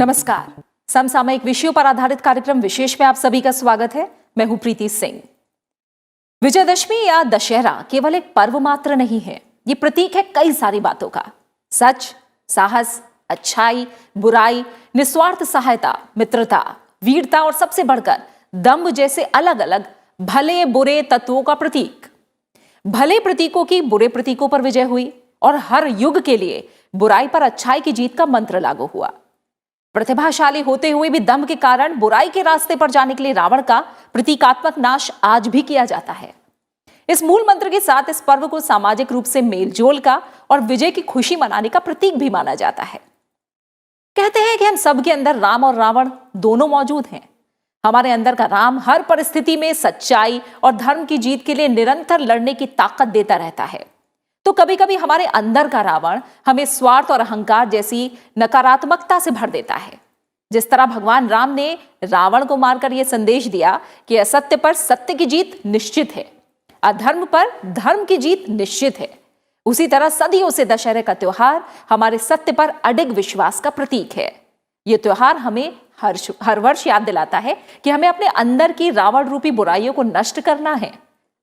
नमस्कार। समसामयिक विषयों पर आधारित कार्यक्रम विशेष में आप सभी का स्वागत है। मैं हूं प्रीति सिंह। विजयदशमी या दशहरा केवल एक पर्व मात्र नहीं है, ये प्रतीक है कई सारी बातों का। सच, साहस, अच्छाई, बुराई, निस्वार्थ सहायता, मित्रता, वीरता और सबसे बढ़कर दम्भ जैसे अलग अलग भले बुरे तत्वों का प्रतीक। भले प्रतीकों की बुरे प्रतीकों पर विजय हुई और हर युग के लिए बुराई पर अच्छाई की जीत का मंत्र लागू हुआ। प्रतिभाशाली होते हुए भी दम्भ के कारण बुराई के रास्ते पर जाने के लिए रावण का प्रतीकात्मक नाश आज भी किया जाता है। इस मूल मंत्र के साथ इस पर्व को सामाजिक रूप से मेलजोल का और विजय की खुशी मनाने का प्रतीक भी माना जाता है। कहते हैं कि हम सबके अंदर राम और रावण दोनों मौजूद हैं। हमारे अंदर का राम हर परिस्थिति में सच्चाई और धर्म की जीत के लिए निरंतर लड़ने की ताकत देता रहता है, तो कभी कभी हमारे अंदर का रावण हमें स्वार्थ और अहंकार जैसी नकारात्मकता से भर देता है। जिस तरह भगवान राम ने रावण को मारकर यह संदेश दिया कि असत्य पर सत्य की जीत निश्चित है, अधर्म पर धर्म की जीत निश्चित है, उसी तरह सदियों से दशहरे का त्योहार हमारे सत्य पर अडिग विश्वास का प्रतीक है। यह त्योहार हमें हर वर्ष याद दिलाता है कि हमें अपने अंदर की रावण रूपी बुराइयों को नष्ट करना है।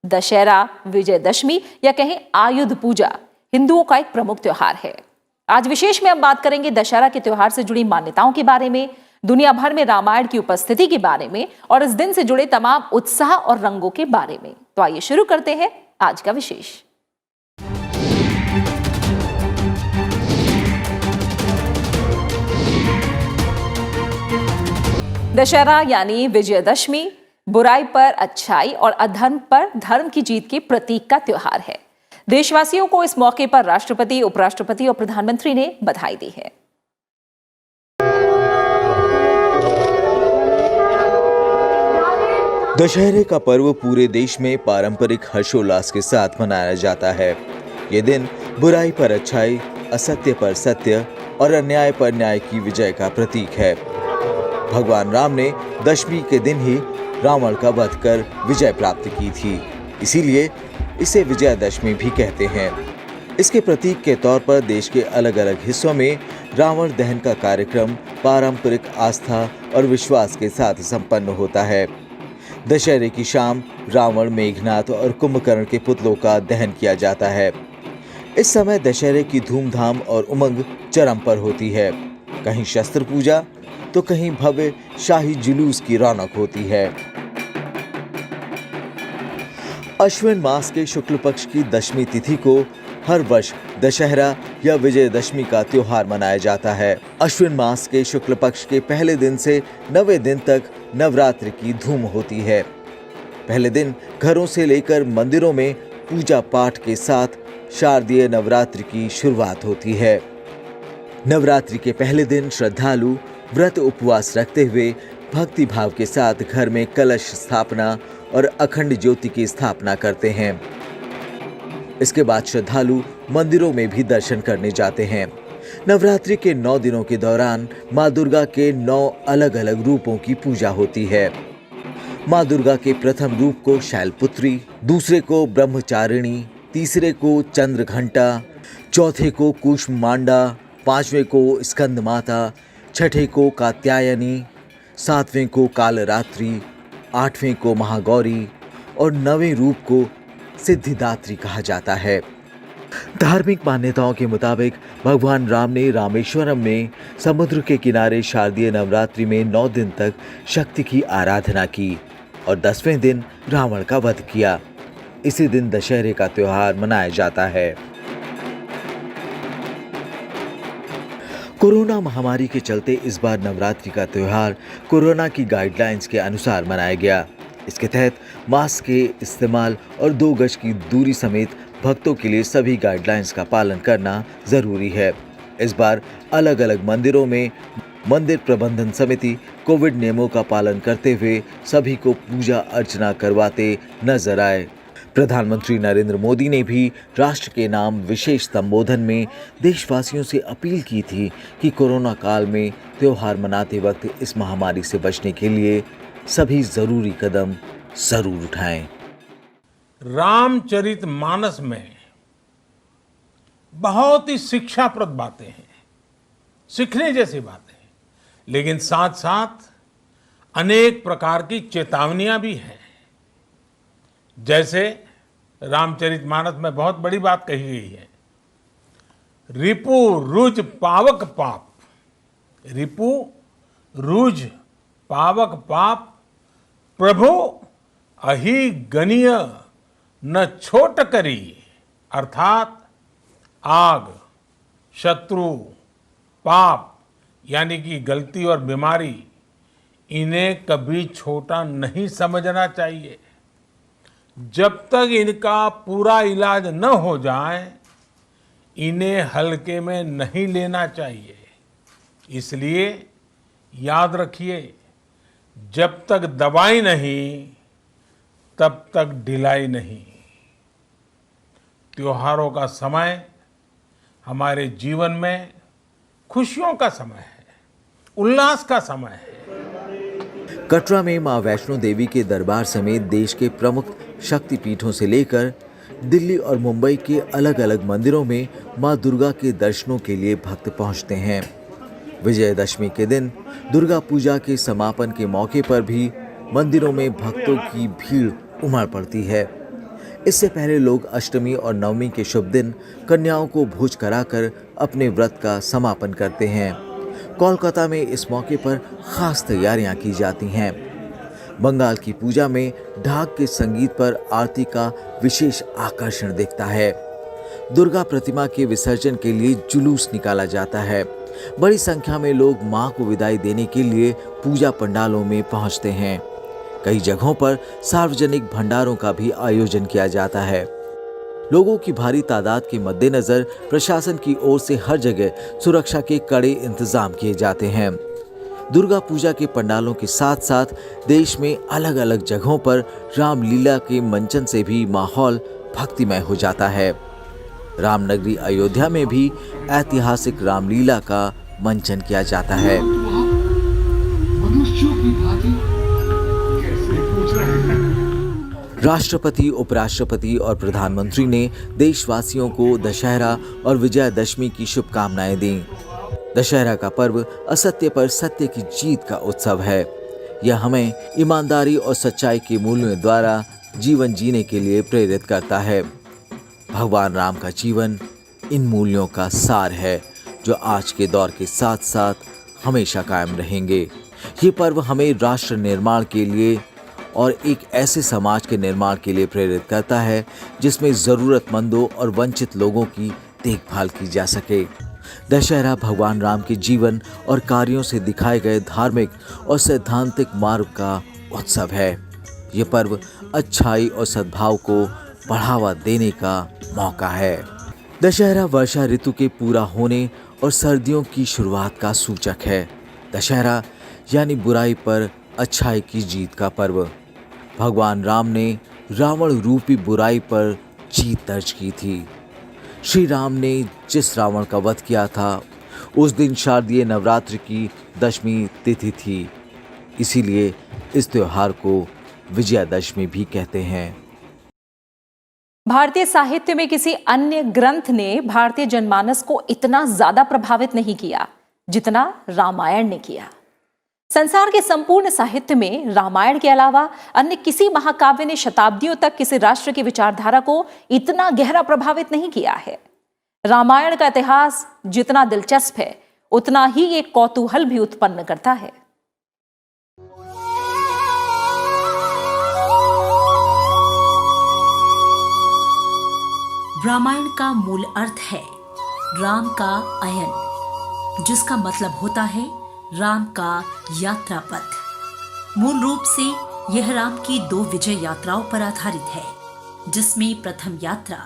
दशहरा, विजयदशमी या कहें आयुध पूजा हिंदुओं का एक प्रमुख त्योहार है। आज विशेष में हम बात करेंगे दशहरा के त्योहार से जुड़ी मान्यताओं के बारे में, दुनिया भर में रामायण की उपस्थिति के बारे में और इस दिन से जुड़े तमाम उत्साह और रंगों के बारे में। तो आइए शुरू करते हैं आज का विशेष। दशहरा यानी विजयदशमी बुराई पर अच्छाई और अधर्म पर धर्म की जीत के प्रतीक का त्योहार है। देशवासियों को इस मौके पर राष्ट्रपति, उपराष्ट्रपति और प्रधानमंत्री ने बधाई दी है। दशहरे का पर्व पूरे देश में पारंपरिक हर्षोल्लास के साथ मनाया जाता है। ये दिन बुराई पर अच्छाई, असत्य पर सत्य और अन्याय पर न्याय की विजय का प्रतीक है। भगवान राम ने दशमी के दिन ही रावण का वध कर विजय प्राप्त की थी, इसीलिए इसे विजयदशमी भी कहते हैं। इसके प्रतीक के तौर पर देश के अलग अलग हिस्सों में रावण दहन का कार्यक्रम पारंपरिक आस्था और विश्वास के साथ संपन्न होता है। दशहरे की शाम रावण, मेघनाथ और कुंभकर्ण के पुतलों का दहन किया जाता है। इस समय दशहरे की धूमधाम और उमंग चरम पर होती है। कहीं शस्त्र पूजा तो कहीं भव्य शाही जुलूस की रौनक होती है। अश्विन मास के शुक्ल पक्ष की दशमी तिथि को हर वर्ष दशहरा या विजयदशमी का त्योहार मनाया जाता है। अश्विन मास के शुक्ल पक्ष के पहले दिन से 9वें दिन तक नवरात्र की धूम होती है। पहले दिन घरों से लेकर मंदिरों में पूजा पाठ के साथ शारदीय नवरात्रि की शुरुआत होती है। नवरात्रि के पहले दिन श्रद्धालु व्रत उपवास रखते हुए भक्ति भाव के साथ घर में कलश स्थापना और अखंड ज्योति की स्थापना करते हैं। इसके बाद श्रद्धालु मंदिरों में भी दर्शन करने जाते हैं। नवरात्रि के 9 दिनों के दौरान माँ दुर्गा के 9 अलग अलग रूपों की पूजा होती है। माँ दुर्गा के प्रथम रूप को शैलपुत्री, दूसरे को ब्रह्मचारिणी, तीसरे को चंद्रघंटा, चौथे को कूष्मांडा, 5वें को स्कंद माता, छठे को कात्यायनी, 7वें को कालरात्रि, 8वें को महागौरी और 9वें रूप को सिद्धिदात्री कहा जाता है। धार्मिक मान्यताओं के मुताबिक भगवान राम ने रामेश्वरम में समुद्र के किनारे शारदीय नवरात्रि में 9 दिन तक शक्ति की आराधना की और 10वें दिन रावण का वध किया। इसी दिन दशहरे का त्योहार मनाया जाता है। कोरोना महामारी के चलते इस बार नवरात्रि का त्योहार कोरोना की गाइडलाइंस के अनुसार मनाया गया। इसके तहत मास्क के इस्तेमाल और 2 गज की दूरी समेत भक्तों के लिए सभी गाइडलाइंस का पालन करना जरूरी है। इस बार अलग अलग मंदिरों में मंदिर प्रबंधन समिति कोविड नियमों का पालन करते हुए सभी को पूजा अर्चना करवाते नजर आए। प्रधानमंत्री नरेंद्र मोदी ने भी राष्ट्र के नाम विशेष संबोधन में देशवासियों से अपील की थी कि कोरोना काल में त्योहार मनाते वक्त इस महामारी से बचने के लिए सभी जरूरी कदम जरूर उठाएं। रामचरितमानस में बहुत ही शिक्षाप्रद बातें हैं, सीखने जैसी बातें हैं, लेकिन साथ साथ अनेक प्रकार की चेतावनियां भी हैं। जैसे रामचरितमानस में बहुत बड़ी बात कही गई है, रिपु रुज पावक पाप। रिपु रुज पावक पाप प्रभु अहि गनीय न छोट करी। अर्थात आग, शत्रु, पाप यानी कि गलती और बीमारी, इन्हें कभी छोटा नहीं समझना चाहिए। जब तक इनका पूरा इलाज न हो जाए, इन्हें हल्के में नहीं लेना चाहिए। इसलिए याद रखिए, जब तक दवाई नहीं तब तक ढिलाई नहीं। त्योहारों का समय हमारे जीवन में खुशियों का समय है, उल्लास का समय है। कटरा में मां वैष्णो देवी के दरबार समेत देश के प्रमुख शक्तिपीठों से लेकर दिल्ली और मुंबई के अलग अलग मंदिरों में मां दुर्गा के दर्शनों के लिए भक्त पहुंचते हैं। विजयदशमी के दिन दुर्गा पूजा के समापन के मौके पर भी मंदिरों में भक्तों की भीड़ उमड़ पड़ती है। इससे पहले लोग अष्टमी और नवमी के शुभ दिन कन्याओं को भोज कराकर अपने व्रत का समापन करते हैं। कोलकाता में इस मौके पर खास तैयारियां की जाती हैं। बंगाल की पूजा में ढाक के संगीत पर आरती का विशेष आकर्षण दिखता है। दुर्गा प्रतिमा के विसर्जन के लिए जुलूस निकाला जाता है। बड़ी संख्या में लोग मां को विदाई देने के लिए पूजा पंडालों में पहुंचते हैं। कई जगहों पर सार्वजनिक भंडारों का भी आयोजन किया जाता है। लोगों की भारी तादाद के मद्देनजर प्रशासन की ओर से हर जगह सुरक्षा के कड़े इंतजाम किए जाते हैं। दुर्गा पूजा के पंडालों के साथ साथ देश में अलग अलग जगहों पर रामलीला के मंचन से भी माहौल भक्तिमय हो जाता है। रामनगरी अयोध्या में भी ऐतिहासिक रामलीला का मंचन किया जाता है। राष्ट्रपति, उपराष्ट्रपति और प्रधानमंत्री ने देशवासियों को दशहरा और विजयदशमी की शुभकामनाएं दी। दशहरा का पर्व असत्य पर सत्य की जीत का उत्सव है। यह हमें ईमानदारी और सच्चाई के मूल्यों द्वारा जीवन जीने के लिए प्रेरित करता है। भगवान राम का जीवन इन मूल्यों का सार है, जो आज के दौर के साथ साथ हमेशा कायम रहेंगे। ये पर्व हमें राष्ट्र निर्माण के लिए और एक ऐसे समाज के निर्माण के लिए प्रेरित करता है जिसमें ज़रूरतमंदों और वंचित लोगों की देखभाल की जा सके। दशहरा भगवान राम के जीवन और कार्यों से दिखाए गए धार्मिक और सैद्धांतिक मार्ग का उत्सव है। ये पर्व अच्छाई और सद्भाव को बढ़ावा देने का मौका है। दशहरा वर्षा ऋतु के पूरा होने और सर्दियों की शुरुआत का सूचक है। दशहरा यानी बुराई पर अच्छाई की जीत का पर्व। भगवान राम ने रावण रूपी बुराई पर जीत दर्ज की थी। श्री राम ने जिस रावण का वध किया था, उस दिन शारदीय नवरात्र की दशमी तिथि थी। इसीलिए इस त्योहार को विजयादशमी भी कहते हैं। भारतीय साहित्य में किसी अन्य ग्रंथ ने भारतीय जनमानस को इतना ज्यादा प्रभावित नहीं किया जितना रामायण ने किया। संसार के संपूर्ण साहित्य में रामायण के अलावा अन्य किसी महाकाव्य ने शताब्दियों तक किसी राष्ट्र की विचारधारा को इतना गहरा प्रभावित नहीं किया है। रामायण का इतिहास जितना दिलचस्प है, उतना ही एक कौतूहल भी उत्पन्न करता है। रामायण का मूल अर्थ है राम का अयन, जिसका मतलब होता है राम का यात्रा पथ। मूल रूप से यह राम की 2 विजय यात्राओं पर आधारित है, जिसमें प्रथम यात्रा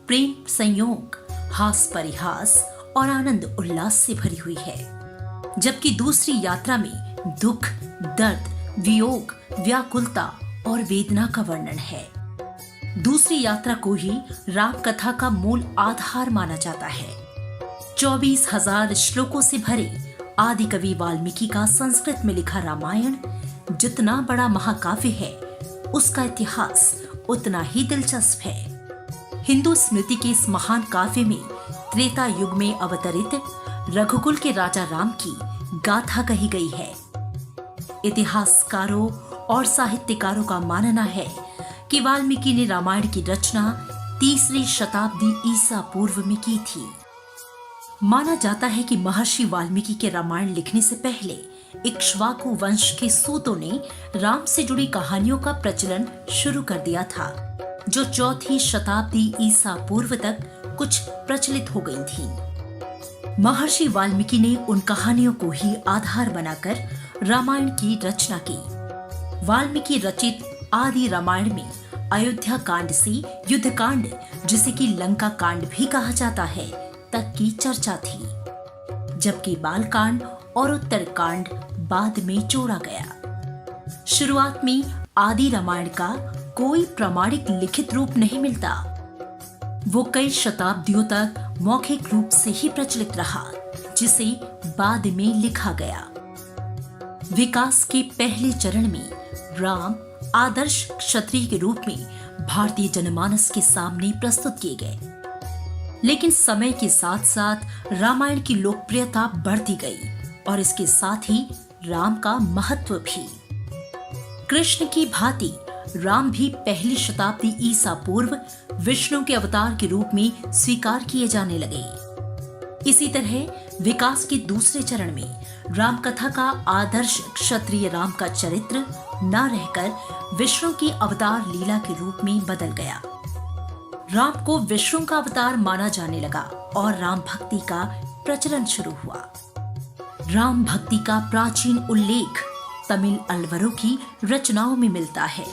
प्रेम, संयोग, हास परिहास और आनंद उल्लास से भरी हुई है, जबकि दूसरी यात्रा में दुख, दर्द, वियोग, व्याकुलता और वेदना का वर्णन है। दूसरी यात्रा को ही राम कथा का मूल आधार माना जाता है। 24,000 श्लोकों से भरे आदि कवि वाल्मीकि का संस्कृत में लिखा रामायण जितना बड़ा महाकाव्य है, उसका इतिहास उतना ही दिलचस्प है। हिंदू स्मृति के इस महान काव्य में त्रेता युग में अवतरित रघुकुल के राजा राम की गाथा कही गई है। इतिहासकारों और साहित्यकारों का मानना है कि वाल्मीकि ने रामायण की रचना 3री शताब्दी ईसा पूर्व में की थी। माना जाता है कि महर्षि वाल्मीकि के रामायण लिखने से पहले इक्ष्वाकु वंश के सूतों ने राम से जुड़ी कहानियों का प्रचलन शुरू कर दिया था, जो 4ठी शताब्दी ईसा पूर्व तक कुछ प्रचलित हो गई थी। महर्षि वाल्मीकि ने उन कहानियों को ही आधार बनाकर रामायण की रचना की। वाल्मीकि रचित आदि रामायण में अयोध्या कांड से युद्ध कांड, जिसे कि लंका कांड भी कहा जाता है, तक की चर्चा थी, जबकि बाल कांड और उत्तर कांड बाद में जोड़ा गया। शुरुआत में आदि रामायण का कोई प्रमाणिक लिखित रूप नहीं मिलता। वो कई शताब्दियों तक मौखिक रूप से ही प्रचलित रहा, जिसे बाद में लिखा गया। विकास के पहले चरण में राम आदर्श क्षत्रिय के रूप में भारतीय जनमानस के सामने प्रस्तुत किए गए, लेकिन समय के साथ साथ रामायण की लोकप्रियता बढ़ती गई और इसके साथ ही राम का महत्व भी। कृष्ण की भांति राम भी 1ली शताब्दी ईसा पूर्व विष्णु के अवतार के रूप में स्वीकार किए जाने लगे। इसी तरह विकास के दूसरे चरण में राम कथा का आदर्श क्षत्रिय राम का चरित्र न रहकर विष्णु की अवतार लीला के रूप में बदल गया। राम को विष्णु का अवतार माना जाने लगा और राम भक्ति का प्रचलन शुरू हुआ। राम भक्ति का प्राचीन उल्लेख तमिल अलवरों की रचनाओं में मिलता है।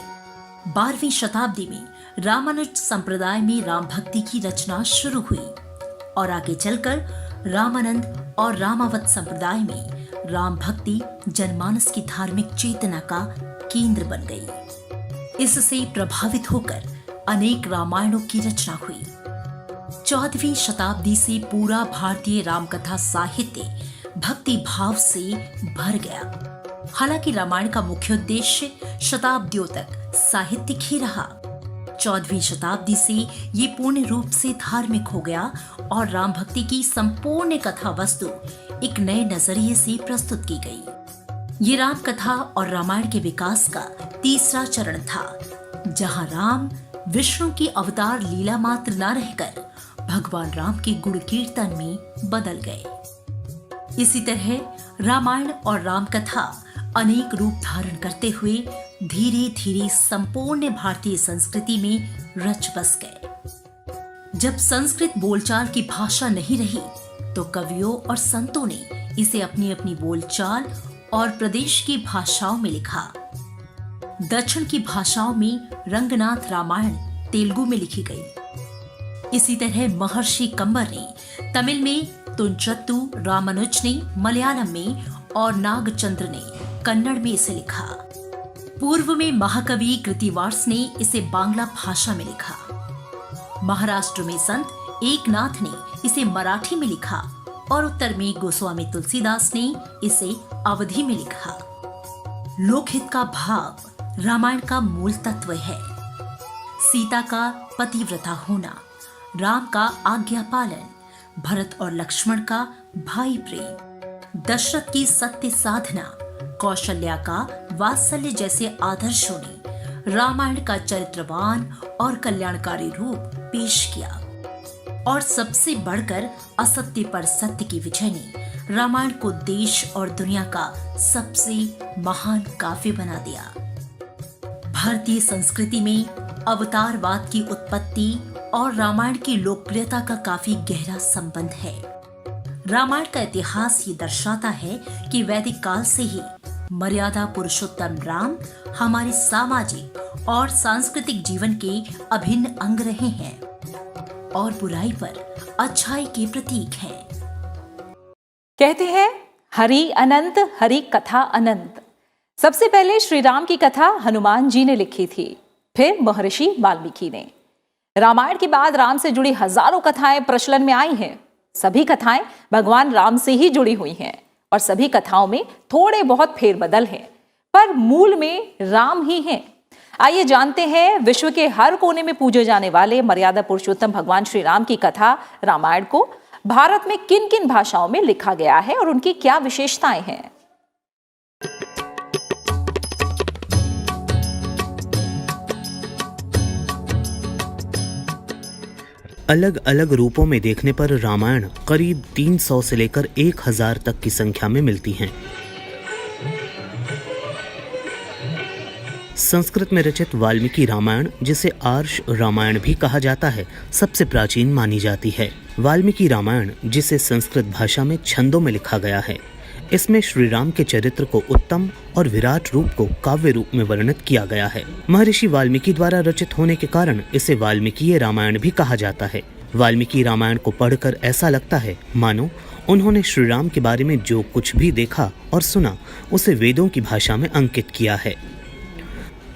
12वीं शताब्दी में रामानुज संप्रदाय में राम भक्ति की रचना शुरू हुई और आगे चलकर रामानंद और रामावत संप्रदाय में राम भक्ति जनमानस की धार्मिक चेतना का केंद्र बन गई। इससे प्रभावित होकर अनेक रामायणों की रचना हुई। 14वीं शताब्दी से पूरा भारतीय रामकथा साहित्य भक्ति भाव से भर गया। हालांकि रामायण का मुख्य उद्देश्य शताब्दियों तक साहित्यिक ही रहा। 14वीं शताब्दी से ये पूर्ण रूप से धार्मिक हो गया और राम भक्ति की संपूर्ण कथा वस्तु एक नए नजरिए से प्रस्तुत की गई। ये राम कथा और रामायण के विकास का तीसरा चरण था, जहां राम विष्णु की अवतार लीला मात्र न रहकर भगवान राम के गुण कीर्तन में बदल गए। इसी तरह रामायण और राम कथा अनेक रूप धारण करते हुए धीरे धीरे संपूर्ण भारतीय संस्कृति में रच बस गए। जब संस्कृत बोलचाल की भाषा नहीं रही तो कवियों और संतों ने इसे अपनी अपनी बोलचाल और प्रदेश की भाषाओं में लिखा। दक्षिण की भाषाओं में रंगनाथ रामायण तेलुगु में लिखी गई। इसी तरह महर्षि कंबर ने तमिल में, तुंचत्तु रामानुज ने मलयालम में और नागचंद्र ने कन्नड़ में इसे लिखा। पूर्व में महाकवि कृतिवार्स ने इसे बांग्ला भाषा में लिखा। महाराष्ट्र में संत एकनाथ ने इसे मराठी में लिखा और उत्तर में गोस्वामी तुलसीदास ने इसे अवधी में लिखा। लोकहित का भाव रामायण का मूल तत्व है। सीता का पतिव्रता होना, राम का आज्ञा पालन, भरत और लक्ष्मण का भाई प्रेम, दशरथ की सत्य साधना, कौशल्या का वात्सल्य जैसे आदर्शों ने रामायण का चरित्रवान और कल्याणकारी रूप पेश किया। और सबसे बढ़कर असत्य पर सत्य की विजय ने रामायण को देश और दुनिया का सबसे महान काव्य बना दिया। भारतीय संस्कृति में अवतारवाद की उत्पत्ति और रामायण की लोकप्रियता का काफी गहरा संबंध है। रामायण का इतिहास ये दर्शाता है कि वैदिक काल से ही मर्यादा पुरुषोत्तम राम हमारे सामाजिक और सांस्कृतिक जीवन के अभिन्न अंग रहे हैं और बुराई पर अच्छाई के प्रतीक हैं। कहते हैं हरि अनंत, हरि कथा अनंत। सबसे पहले श्री राम की कथा हनुमान जी ने लिखी थी, फिर महर्षि वाल्मीकि ने। रामायण के बाद राम से जुड़ी हजारों कथाएं प्रचलन में आई हैं। सभी कथाएं भगवान राम से ही जुड़ी हुई हैं और सभी कथाओं में थोड़े बहुत फेरबदल हैं, पर मूल में राम ही हैं। आइए जानते हैं विश्व के हर कोने में पूजे जाने वाले मर्यादा पुरुषोत्तम भगवान श्री राम की कथा रामायण को भारत में किन किन भाषाओं में लिखा गया है और उनकी क्या विशेषताएं हैं। अलग अलग रूपों में देखने पर रामायण करीब 300 से लेकर 1000 तक की संख्या में मिलती हैं। संस्कृत में रचित वाल्मीकि रामायण, जिसे आर्ष रामायण भी कहा जाता है, सबसे प्राचीन मानी जाती है। वाल्मीकि रामायण, जिसे संस्कृत भाषा में छंदों में लिखा गया है, इसमें श्री राम के चरित्र को उत्तम और विराट रूप को काव्य रूप में वर्णित किया गया है। महर्षि वाल्मीकि द्वारा रचित होने के कारण इसे वाल्मीकीय रामायण भी कहा जाता है। वाल्मीकि रामायण को पढ़कर ऐसा लगता है मानो उन्होंने श्री राम के बारे में जो कुछ भी देखा और सुना उसे वेदों की भाषा में अंकित किया है।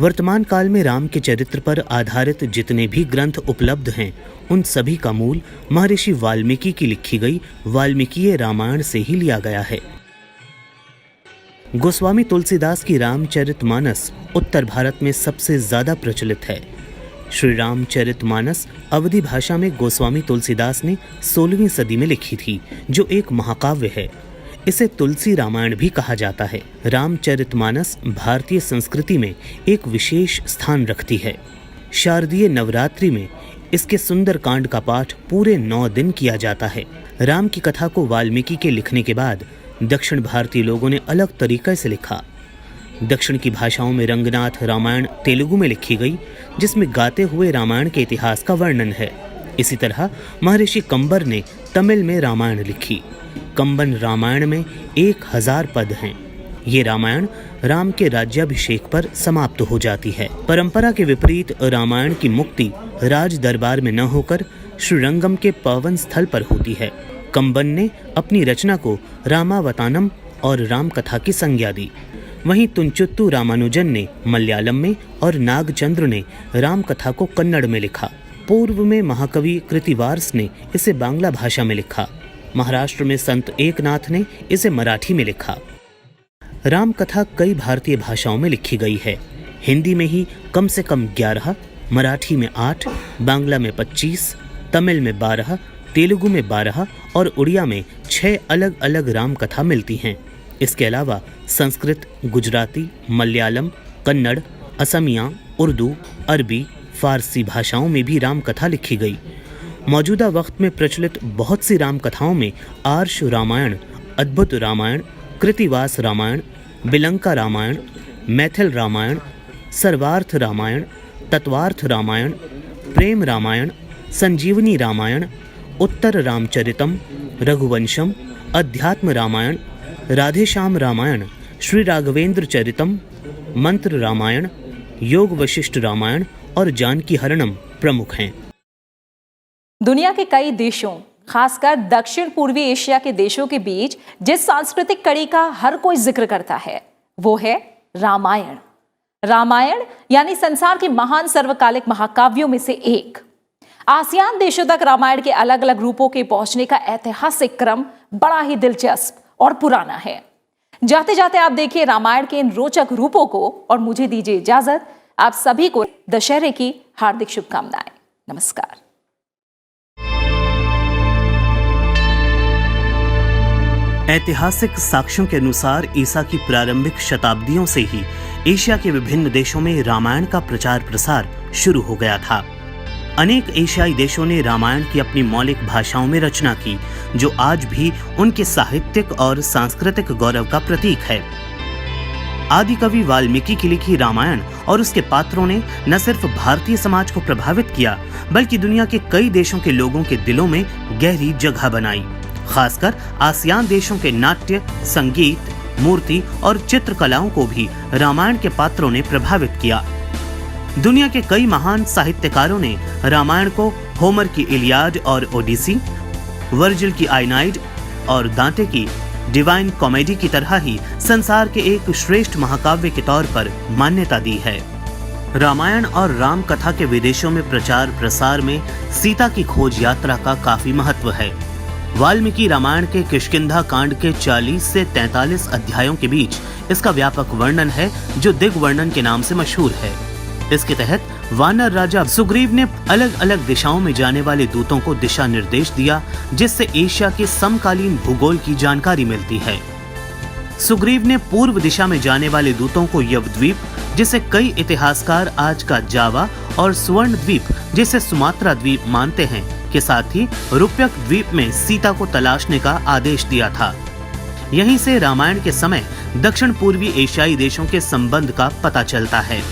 वर्तमान काल में राम के चरित्र पर आधारित जितने भी ग्रंथ उपलब्ध हैं, उन सभी का मूल महर्षि वाल्मीकि की लिखी गई वाल्मीकीय रामायण से ही लिया गया है। गोस्वामी तुलसीदास की रामचरितमानस उत्तर भारत में सबसे ज्यादा प्रचलित है। श्री रामचरितमानस अवधी भाषा में गोस्वामी तुलसीदास ने 16वीं सदी में लिखी थी, जो एक महाकाव्य है। इसे तुलसी रामायण भी कहा जाता है। रामचरितमानस भारतीय संस्कृति में एक विशेष स्थान रखती है। शारदीय नवरात्रि में इसके सुंदर कांड का पाठ पूरे 9 दिन किया जाता है। राम की कथा को वाल्मीकि के लिखने के बाद दक्षिण भारतीय लोगों ने अलग तरीके से लिखा। दक्षिण की भाषाओं में रंगनाथ रामायण तेलुगु में लिखी गई, जिसमें गाते हुए रामायण के इतिहास का वर्णन है। इसी तरह महर्षि कंबर ने तमिल में रामायण लिखी। कंबन रामायण में 1000 पद हैं। ये रामायण राम के राज्याभिषेक पर समाप्त हो जाती है। परंपरा के विपरीत रामायण की मुक्ति राज दरबार में न होकर श्रीरंगम के पावन स्थल पर होती है। कंबन ने अपनी रचना को रामावतानम और रामकथा की संज्ञा दी। वहीं तुंचुत्तु रामानुजन ने मलयालम में और नागचंद्र ने रामकथा को कन्नड़ में लिखा। पूर्व में महाकवि कृतिवार्स ने इसे बांग्ला भाषा में लिखा। महाराष्ट्र में संत एकनाथ ने इसे मराठी में लिखा। रामकथा कई भारतीय भाषाओं में लिखी गई है। हिंदी में ही कम से कम 11, मराठी में 8, बांग्ला में 25, तमिल में 12, तेलुगु में 12 और उड़िया में 6 अलग अलग रामकथा मिलती हैं। इसके अलावा संस्कृत, गुजराती, मलयालम, कन्नड़, असमिया, उर्दू, अरबी, फारसी भाषाओं में भी रामकथा लिखी गई। मौजूदा वक्त में प्रचलित बहुत सी रामकथाओं में आर्ष रामायण, अद्भुत रामायण, कृतिवास रामायण, बिलंका रामायण, मैथिल रामायण, सर्वार्थ रामायण, तत्वार्थ रामायण, प्रेम रामायण, संजीवनी रामायण, उत्तर रामचरितम, रघुवंशम, अध्यात्म रामायण, राधेश्याम रामायण, श्री राघवेंद्र चरितम, मंत्र रामायण, योग वशिष्ठ रामायण और जानकी हरणम प्रमुख हैं। दुनिया के कई देशों, खासकर दक्षिण पूर्वी एशिया के देशों के बीच जिस सांस्कृतिक कड़ी का हर कोई जिक्र करता है, वो है रामायण। रामायण यानी संसार के महान सर्वकालिक महाकाव्यों में से एक। आसियान देशों तक रामायण के अलग अलग रूपों के पहुंचने का ऐतिहासिक क्रम बड़ा ही दिलचस्प और पुराना है। जाते जाते आप देखिए रामायण के इन रोचक रूपों को और मुझे दीजिए इजाजत। आप सभी को दशहरे की हार्दिक शुभकामनाएं। नमस्कार। ऐतिहासिक साक्ष्यों के अनुसार ईसा की प्रारंभिक शताब्दियों से ही एशिया के विभिन्न देशों में रामायण का प्रचार प्रसार शुरू हो गया था। अनेक एशियाई देशों ने रामायण की अपनी मौलिक भाषाओं में रचना की, जो आज भी उनके साहित्यिक और सांस्कृतिक गौरव का प्रतीक है। आदि कवि वाल्मीकि की लिखी रामायण और उसके पात्रों ने न सिर्फ भारतीय समाज को प्रभावित किया, बल्कि दुनिया के कई देशों के लोगों के दिलों में गहरी जगह बनाई। खासकर आसियान देशों के नाट्य, संगीत, मूर्ति और चित्रकलाओं को भी रामायण के पात्रों ने प्रभावित किया। दुनिया के कई महान साहित्यकारों ने रामायण को होमर की इलियाड और ओडिसी, वर्जिल की आइनाइड और दांते की डिवाइन कॉमेडी की तरह ही संसार के एक श्रेष्ठ महाकाव्य के तौर पर मान्यता दी है। रामायण और राम कथा के विदेशों में प्रचार प्रसार में सीता की खोज यात्रा का काफी महत्व है। वाल्मीकि रामायण के किष्किंधा कांड के 40 से 43 अध्यायों के बीच इसका व्यापक वर्णन है, जो दिग्वर्णन के नाम से मशहूर है। इसके तहत वानर राजा सुग्रीव ने अलग अलग दिशाओं में जाने वाले दूतों को दिशा निर्देश दिया, जिससे एशिया के समकालीन भूगोल की जानकारी मिलती है। सुग्रीव ने पूर्व दिशा में जाने वाले दूतों को यवद्वीप, जिसे कई इतिहासकार आज का जावा, और स्वर्ण द्वीप, जिसे सुमात्रा द्वीप मानते हैं, के साथ ही रूप्यक द्वीप में सीता को तलाशने का आदेश दिया था। यहीं से रामायण के समय दक्षिण पूर्वी एशियाई देशों के संबंध का पता चलता है।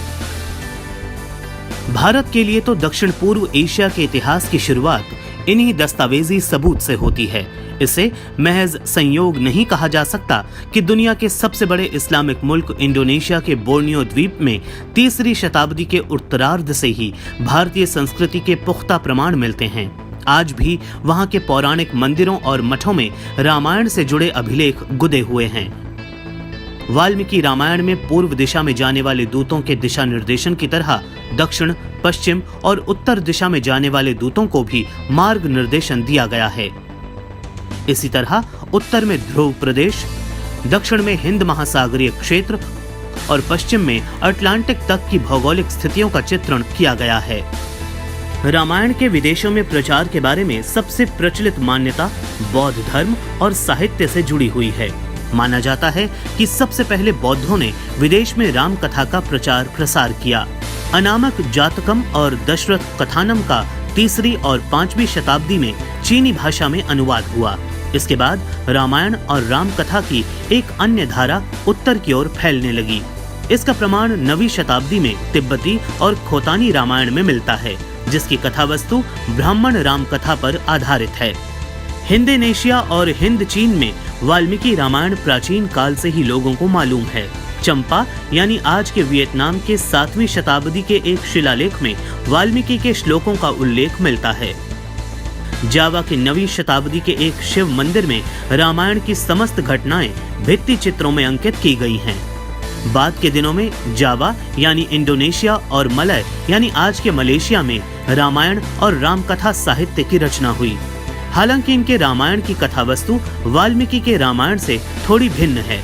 भारत के लिए तो दक्षिण पूर्व एशिया के इतिहास की शुरुआत इन्हीं दस्तावेजी सबूत से होती है। इसे महज संयोग नहीं कहा जा सकता कि दुनिया के सबसे बड़े इस्लामिक मुल्क इंडोनेशिया के बोर्नियो द्वीप में 3री शताब्दी के उत्तरार्ध से ही भारतीय संस्कृति के पुख्ता प्रमाण मिलते हैं। आज भी वहां के पौराणिक मंदिरों और मठों में रामायण से जुड़े अभिलेख गुदे हुए हैं। वाल्मीकि रामायण में पूर्व दिशा में जाने वाले दूतों के दिशा निर्देशन की तरह दक्षिण, पश्चिम और उत्तर दिशा में जाने वाले दूतों को भी मार्ग निर्देशन दिया गया है। इसी तरह उत्तर में ध्रुव प्रदेश, दक्षिण में हिंद महासागरीय क्षेत्र और पश्चिम में अटलांटिक तक की भौगोलिक स्थितियों का चित्रण किया गया है। रामायण के विदेशों में प्रचार के बारे में सबसे प्रचलित मान्यता बौद्ध धर्म और साहित्य से जुड़ी हुई है। माना जाता है कि सबसे पहले बौद्धों ने विदेश में राम कथा का प्रचार प्रसार किया। अनामक जातकम और दशरथ कथानम का 3री और 5वीं शताब्दी में चीनी भाषा में अनुवाद हुआ। इसके बाद रामायण और राम कथा की एक अन्य धारा उत्तर की ओर फैलने लगी। इसका प्रमाण 9वीं शताब्दी में तिब्बती और खोतानी रामायण में मिलता है, जिसकी कथा वस्तु ब्राह्मण राम कथा पर आधारित है। हिंदोनेशिया और हिंद चीन में वाल्मीकि रामायण प्राचीन काल से ही लोगों को मालूम है। चंपा यानी आज के वियतनाम के 7वीं शताब्दी के एक शिलालेख में वाल्मीकि के श्लोकों का उल्लेख मिलता है। जावा के 9वीं शताब्दी के एक शिव मंदिर में रामायण की समस्त घटनाएं भित्ति चित्रों में अंकित की गई हैं। बाद के दिनों में जावा यानी इंडोनेशिया और मलय यानी आज के मलेशिया में रामायण और रामकथा साहित्य की रचना हुई। हालांकि इनके रामायण की कथा वस्तु वाल्मीकि के रामायण से थोड़ी भिन्न है।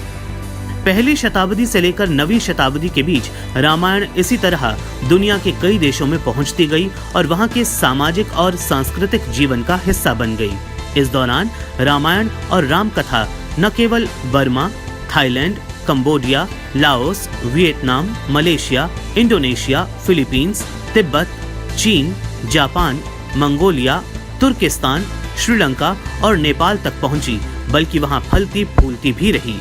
पहली शताब्दी से लेकर 9वीं शताब्दी के बीच रामायण इसी तरह दुनिया के कई देशों में पहुंचती गई और वहां के सामाजिक और सांस्कृतिक जीवन का हिस्सा बन गई। इस दौरान रामायण और रामकथा न केवल Burma, Thailand, Cambodia, Laos, Vietnam, Malaysia, Indonesia, Philippines, Tibet, चीन, जापान, मंगोलिया, तुर्किस्तान, श्रीलंका और नेपाल तक पहुंची, बल्कि वहां फलती फूलती भी रही।